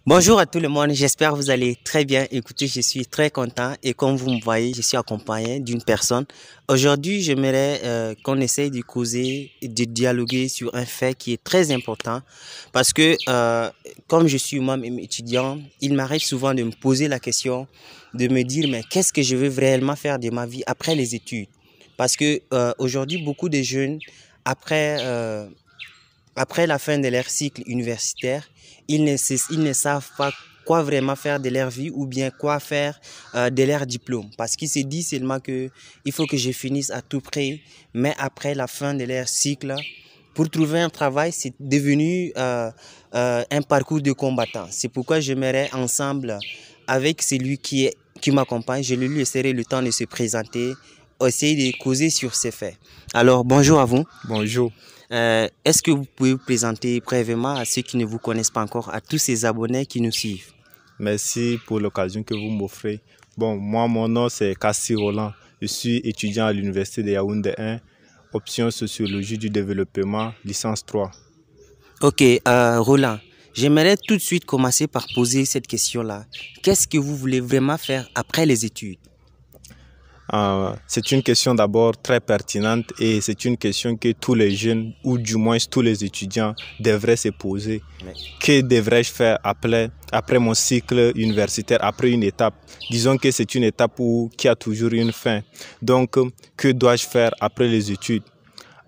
Bonjour à tout le monde, j'espère que vous allez très bien. Écoutez, je suis très content et comme vous me voyez, je suis accompagné d'une personne. Aujourd'hui, j'aimerais qu'on essaye de causer et de dialoguer sur un fait qui est très important parce que comme je suis moi-même étudiant, il m'arrive souvent de me poser la question de me dire mais qu'est-ce que je veux réellement faire de ma vie après les études? Parce que aujourd'hui, beaucoup de jeunes, après, euh, après la fin de leur cycle universitaire, ils ne savent pas quoi vraiment faire de leur vie ou bien quoi faire de leur diplôme. Parce qu'ils se disent seulement que il faut que je finisse à tout prix, mais après la fin de leur cycle, pour trouver un travail, c'est devenu un parcours de combattant. C'est pourquoi j'aimerais ensemble, avec celui qui m'accompagne, je lui laisserai le temps de se présenter, essayer de causer sur ces faits. Alors, bonjour à vous. Bonjour, Est-ce que vous pouvez vous présenter brièvement à ceux qui ne vous connaissent pas encore, à tous ces abonnés qui nous suivent? merci pour l'occasion que vous m'offrez. Bon, moi, mon nom c'est Kassi Roland. Je suis étudiant à l'Université de Yaoundé 1, option sociologie du développement, licence 3. Ok, Roland, j'aimerais tout de suite commencer par poser cette question-là. Qu'est-ce que vous voulez vraiment faire après les études? C'est une question d'abord très pertinente et c'est une question que tous les jeunes, ou du moins tous les étudiants, devraient se poser. Ouais. Que devrais-je faire après mon cycle universitaire, après une étape? Disons que c'est une étape qui a toujours une fin. Donc, que dois-je faire après les études?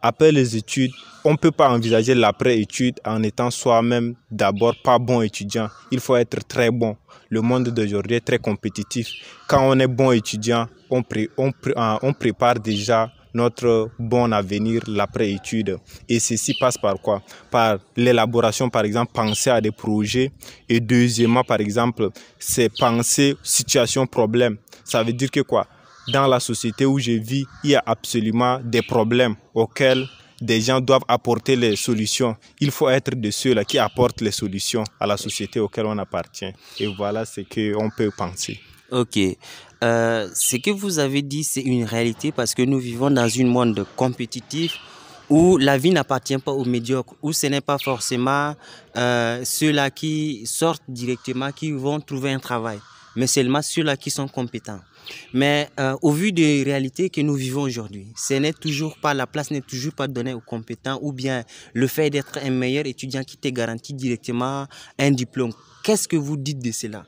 Après les études, on ne peut pas envisager l'après-étude en étant soi-même d'abord pas bon étudiant. Il faut être très bon. Le monde d'aujourd'hui est très compétitif. Quand on est bon étudiant, on prépare déjà notre bon avenir, l'après-étude. Et ceci passe par quoi? Par l'élaboration, par exemple, penser à des projets. Et deuxièmement, par exemple, c'est penser situation, problème. Ça veut dire que quoi? Dans la société où je vis, il y a absolument des problèmes auxquels des gens doivent apporter les solutions. Il faut être de ceux-là qui apportent les solutions à la société auquel on appartient. Et voilà ce qu'on peut penser. Ok. Ce que vous avez dit, c'est une réalité parce que nous vivons dans un monde compétitif où la vie n'appartient pas aux médiocres, où ce n'est pas forcément ceux-là qui sortent directement qui vont trouver un travail, mais seulement ceux-là qui sont compétents. Mais au vu des réalités que nous vivons aujourd'hui, ce n'est toujours pas, la place n'est toujours pas donnée aux compétents ou bien le fait d'être un meilleur étudiant qui te garantit directement un diplôme. Qu'est-ce que vous dites de cela?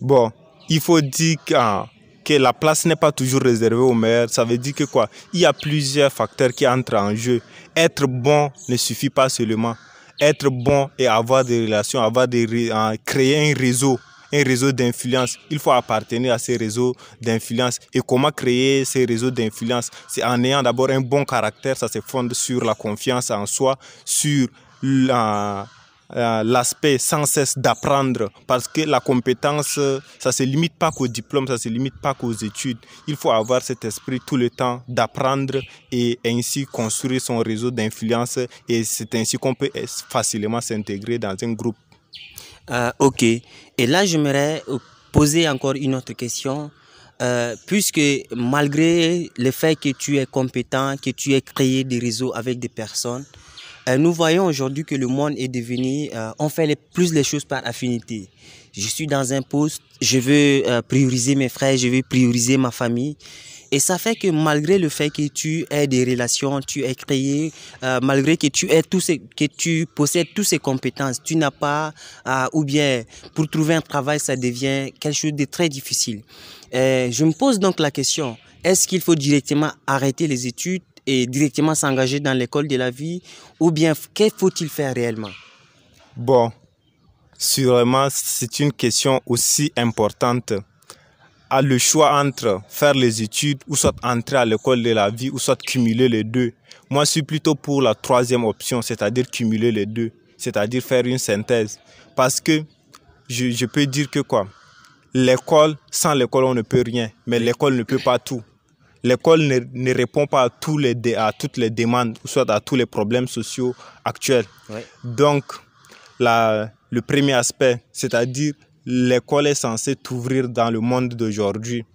Bon, il faut dire que la place n'est pas toujours réservée aux meilleurs. Ça veut dire que quoi? Il y a plusieurs facteurs qui entrent en jeu. Être bon ne suffit pas seulement. Être bon et avoir des relations, créer un réseau d'influence. Il faut appartenir à ces réseaux d'influence. Et comment créer ces réseaux d'influence? C'est en ayant d'abord un bon caractère. Ça se fonde sur la confiance en soi, sur l'aspect sans cesse d'apprendre, parce que la compétence, ça se limite pas qu'au diplôme, ça se limite pas qu'aux études. Il faut avoir cet esprit tout le temps d'apprendre et ainsi construire son réseau d'influence, et c'est ainsi qu'on peut facilement s'intégrer dans un groupe. Ok. Et là, j'aimerais poser encore une autre question. Puisque malgré le fait que tu es compétent, que tu aies créé des réseaux avec des personnes, nous voyons aujourd'hui que le monde est devenu, on fait plus les choses par affinité. Je suis dans un poste, je veux prioriser mes frères, je veux prioriser ma famille. Et ça fait que malgré le fait que tu aies des relations, tu aies créé, malgré que tu aies que tu possèdes toutes ces compétences, tu n'as pas, ou bien pour trouver un travail, ça devient quelque chose de très difficile. Je me pose donc la question, est-ce qu'il faut directement arrêter les études et directement s'engager dans l'école de la vie ou bien qu'est-ce qu'il faut-il faire réellement? Bon, sûrement, c'est une question aussi importante. A le choix entre faire les études ou soit entrer à l'école de la vie ou soit cumuler les deux. Moi, je suis plutôt pour la troisième option, c'est-à-dire cumuler les deux, c'est-à-dire faire une synthèse. Parce que je peux dire que quoi, l'école, sans l'école, on ne peut rien, mais l'école ne peut pas tout. L'école ne répond pas à toutes les demandes, ou soit à tous les problèmes sociaux actuels. Ouais. Donc, le premier aspect, c'est-à-dire l'école est censée t'ouvrir dans le monde d'aujourd'hui.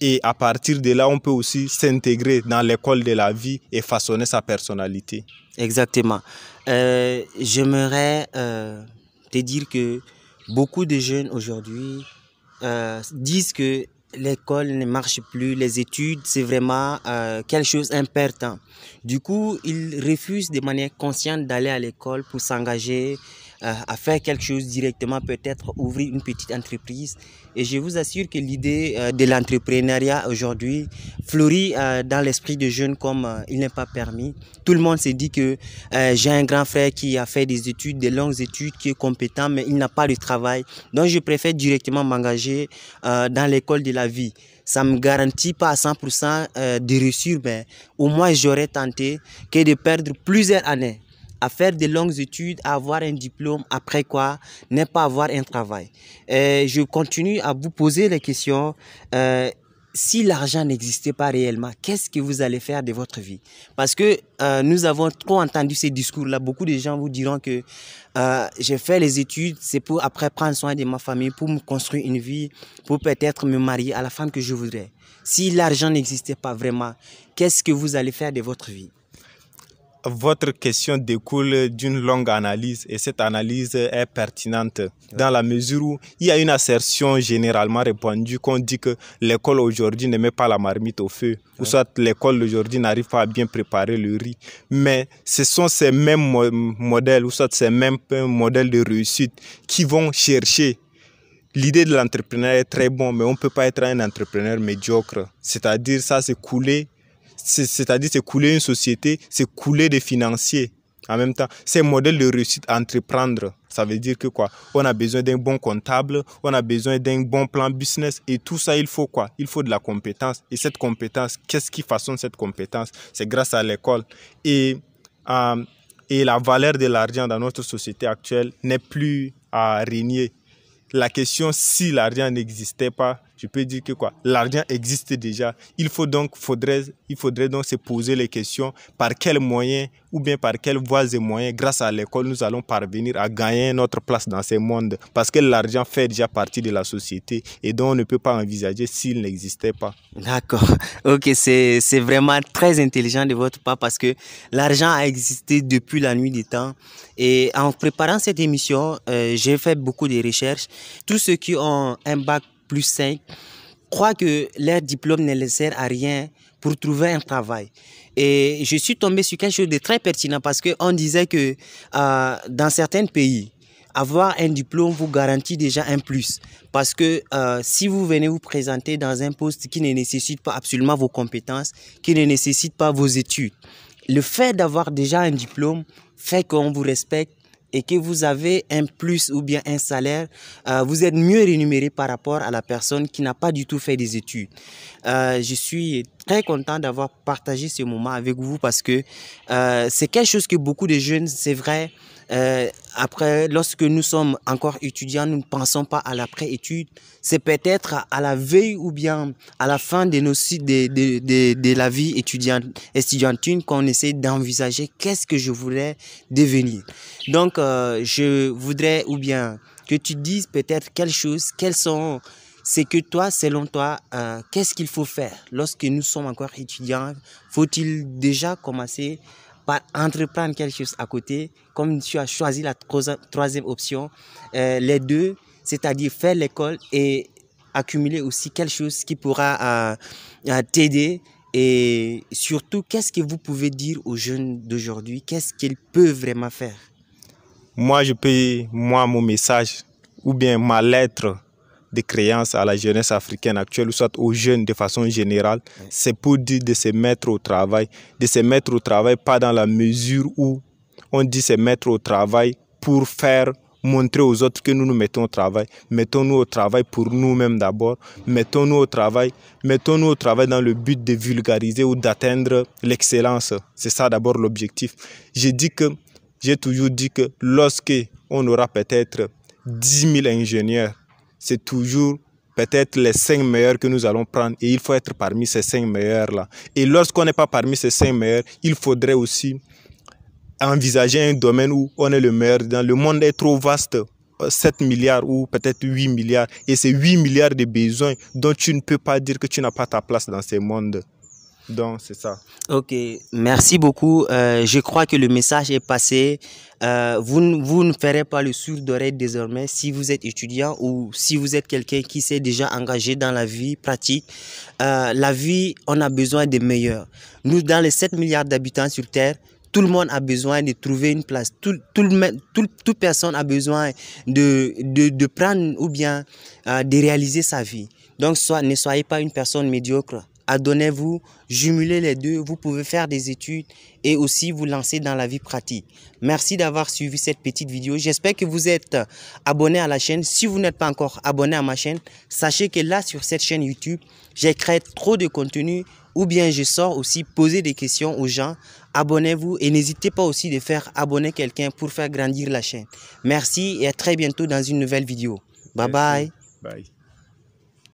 Et à partir de là, on peut aussi s'intégrer dans l'école de la vie et façonner sa personnalité. Exactement. J'aimerais te dire que beaucoup de jeunes aujourd'hui disent que l'école ne marche plus, les études, c'est vraiment quelque chose d'important. Du coup, ils refusent de manière consciente d'aller à l'école pour s'engager à faire quelque chose directement, peut-être ouvrir une petite entreprise. Et je vous assure que l'idée de l'entrepreneuriat aujourd'hui fleurit dans l'esprit des jeunes comme il n'est pas permis. Tout le monde se dit que j'ai un grand frère qui a fait des études, des longues études, qui est compétent, mais il n'a pas de travail. Donc, je préfère directement m'engager dans l'école de la vie. Ça ne me garantit pas à 100% de réussir, mais au moins j'aurais tenté que de perdre plusieurs années à faire de longues études, à avoir un diplôme, après quoi, ne pas avoir un travail. Je continue à vous poser les questions. Si l'argent n'existait pas réellement, qu'est-ce que vous allez faire de votre vie? Parce que nous avons trop entendu ces discours-là. Beaucoup de gens vous diront que j'ai fait les études, c'est pour après prendre soin de ma famille, pour me construire une vie, pour peut-être me marier à la femme que je voudrais. Si l'argent n'existait pas vraiment, qu'est-ce que vous allez faire de votre vie? Votre question découle d'une longue analyse et cette analyse est pertinente dans la mesure où il y a une assertion généralement répandue qu'on dit que l'école aujourd'hui ne met pas la marmite au feu ou soit l'école aujourd'hui n'arrive pas à bien préparer le riz. Mais ce sont ces mêmes modèles ou soit ces mêmes modèles de réussite qui vont chercher. L'idée de l'entrepreneur est très bon, mais on ne peut pas être un entrepreneur médiocre. C'est-à-dire ça, c'est couler. C'est-à-dire c'est couler une société, c'est couler des financiers. En même temps, c'est un modèle de réussite à entreprendre. Ça veut dire que quoi? On a besoin d'un bon comptable, on a besoin d'un bon plan business et tout ça, il faut quoi? Il faut de la compétence. Et cette compétence, qu'est-ce qui façonne cette compétence? C'est grâce à l'école. Et la valeur de l'argent dans notre société actuelle n'est plus à régner. La question, si l'argent n'existait pas, je peux dire que quoi, l'argent existe déjà. Il faudrait donc se poser les questions par quels moyens ou bien par quelles voies et moyens, grâce à l'école, nous allons parvenir à gagner notre place dans ce monde. Parce que l'argent fait déjà partie de la société et donc on ne peut pas envisager s'il n'existait pas. D'accord. Ok, c'est vraiment très intelligent de votre part parce que l'argent a existé depuis la nuit des temps. Et en préparant cette émission, j'ai fait beaucoup de recherches. Tous ceux qui ont un bac plus 5 croient que leur diplôme ne les sert à rien pour trouver un travail. Et je suis tombé sur quelque chose de très pertinent parce qu'on disait que dans certains pays, avoir un diplôme vous garantit déjà un plus. Parce que si vous venez vous présenter dans un poste qui ne nécessite pas absolument vos compétences, qui ne nécessite pas vos études, le fait d'avoir déjà un diplôme fait qu'on vous respecte et que vous avez un plus ou bien un salaire, vous êtes mieux rémunéré par rapport à la personne qui n'a pas du tout fait des études. Je suis très content d'avoir partagé ce moment avec vous parce que c'est quelque chose que beaucoup de jeunes, c'est vrai, après, lorsque nous sommes encore étudiants, nous ne pensons pas à l'après-étude. C'est peut-être à la veille ou bien à la fin de la vie estudiantine qu'on essaie d'envisager qu'est-ce que je voudrais devenir. Donc, je voudrais ou bien que tu dises peut-être quelque chose, c'est que toi, selon toi, qu'est-ce qu'il faut faire lorsque nous sommes encore étudiants? Faut-il déjà commencer par entreprendre quelque chose à côté, comme tu as choisi la troisième option, les deux, c'est-à-dire faire l'école et accumuler aussi quelque chose qui pourra t'aider. Et surtout, qu'est-ce que vous pouvez dire aux jeunes d'aujourd'hui? Qu'est-ce qu'ils peuvent vraiment faire? Mon message ou bien ma lettre de créance à la jeunesse africaine actuelle ou soit aux jeunes de façon générale, c'est pour dire de se mettre au travail, pas dans la mesure où on dit se mettre au travail pour montrer aux autres que nous nous mettons au travail. Mettons-nous au travail pour nous-mêmes d'abord. Mettons-nous au travail dans le but de vulgariser ou d'atteindre l'excellence. C'est ça d'abord l'objectif. J'ai toujours dit que lorsque on aura peut-être 10 000 ingénieurs, c'est toujours peut-être les 5 meilleurs que nous allons prendre et il faut être parmi ces 5 meilleurs-là. Et lorsqu'on n'est pas parmi ces 5 meilleurs, il faudrait aussi envisager un domaine où on est le meilleur. Le monde est trop vaste, 7 milliards ou peut-être 8 milliards. Et c'est 8 milliards de besoins dont tu ne peux pas dire que tu n'as pas ta place dans ce monde. Donc, c'est ça. Ok, merci beaucoup. Je crois que le message est passé. Vous ne ferez pas le sourd d'oreille désormais si vous êtes étudiant ou si vous êtes quelqu'un qui s'est déjà engagé dans la vie pratique. La vie, on a besoin des meilleurs. Nous, dans les 7 milliards d'habitants sur Terre, tout le monde a besoin de trouver une place. Toute personne a besoin de prendre ou bien de réaliser sa vie. Donc, ne soyez pas une personne médiocre. Adonnez-vous, jumelez les deux, vous pouvez faire des études et aussi vous lancer dans la vie pratique. Merci d'avoir suivi cette petite vidéo. J'espère que vous êtes abonné à la chaîne. Si vous n'êtes pas encore abonné à ma chaîne, sachez que là, sur cette chaîne YouTube, j'ai créé trop de contenu ou bien je sors aussi poser des questions aux gens. Abonnez-vous et n'hésitez pas aussi de faire abonner quelqu'un pour faire grandir la chaîne. Merci et à très bientôt dans une nouvelle vidéo. Bye bye. Bye.